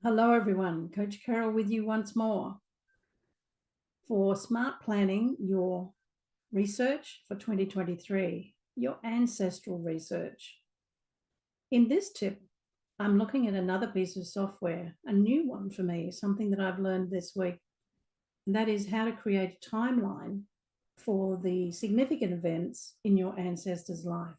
Hello, everyone. Coach Carole with you once more for smart planning your research for 2023, your ancestral research. In this tip, I'm looking at another piece of software, a new one for me, something that I've learned this week, and that is how to create a timeline for the significant events in your ancestor's life.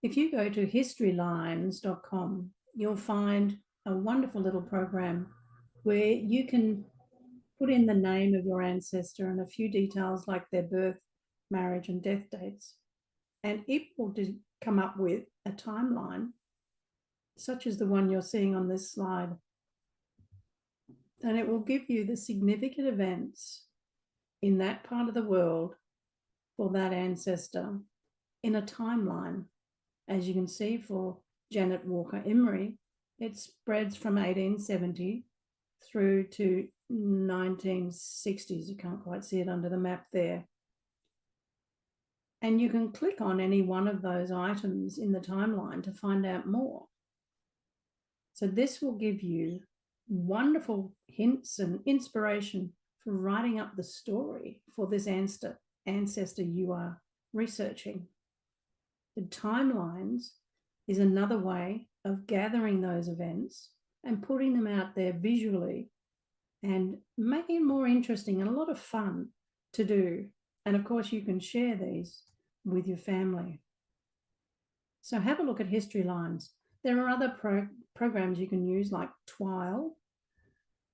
If you go to historylines.com, you'll find a wonderful little program where you can put in the name of your ancestor and a few details like their birth, marriage, and death dates. And it will come up with a timeline, such as the one you're seeing on this slide. And it will give you the significant events in that part of the world for that ancestor in a timeline. As you can see, for Janet Walker Emery, it spreads from 1870 through to 1960s. You can't quite see it under the map there. And you can click on any one of those items in the timeline to find out more. So this will give you wonderful hints and inspiration for writing up the story for this ancestor you are researching. The timelines is another way of gathering those events and putting them out there visually and making it more interesting and a lot of fun to do. And of course, you can share these with your family. So have a look at History Lines. There are other programs you can use like Twile.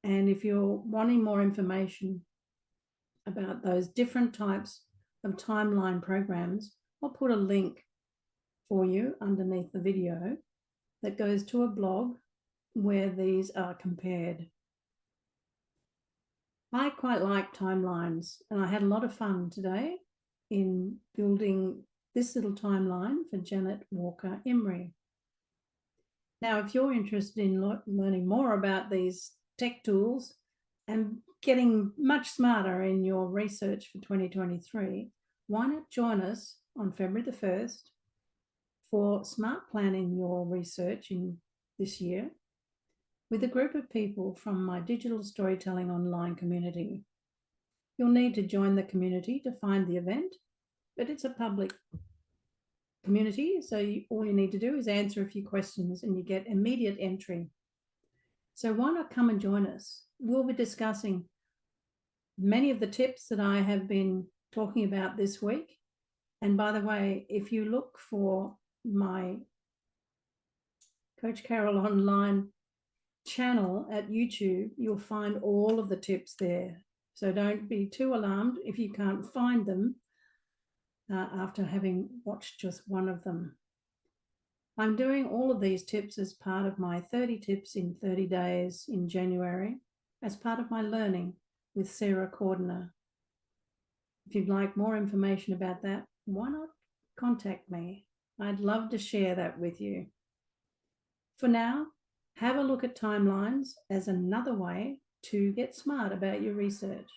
And if you're wanting more information about those different types of timeline programs, I'll put a link for you underneath the video that goes to a blog where these are compared. I quite like timelines, and I had a lot of fun today in building this little timeline for Janet Walker Emery. Now, if you're interested in learning more about these tech tools and getting much smarter in your research for 2023, why not join us on February the 1st for smart planning your research in this year with a group of people from my digital storytelling online community. You'll need to join the community to find the event, but it's a public community, so all you need to do is answer a few questions and you get immediate entry. So why not come and join us? We'll be discussing many of the tips that I have been talking about this week. And by the way, if you look for my Coach Carole online channel at YouTube, you'll find all of the tips there. So don't be too alarmed if you can't find them after having watched just one of them. I'm doing all of these tips as part of my 30 tips in 30 days in January, as part of my learning with Sarah Cordner. If you'd like more information about that, why not contact me? I'd love to share that with you. For now, have a look at timelines as another way to get smart about your research.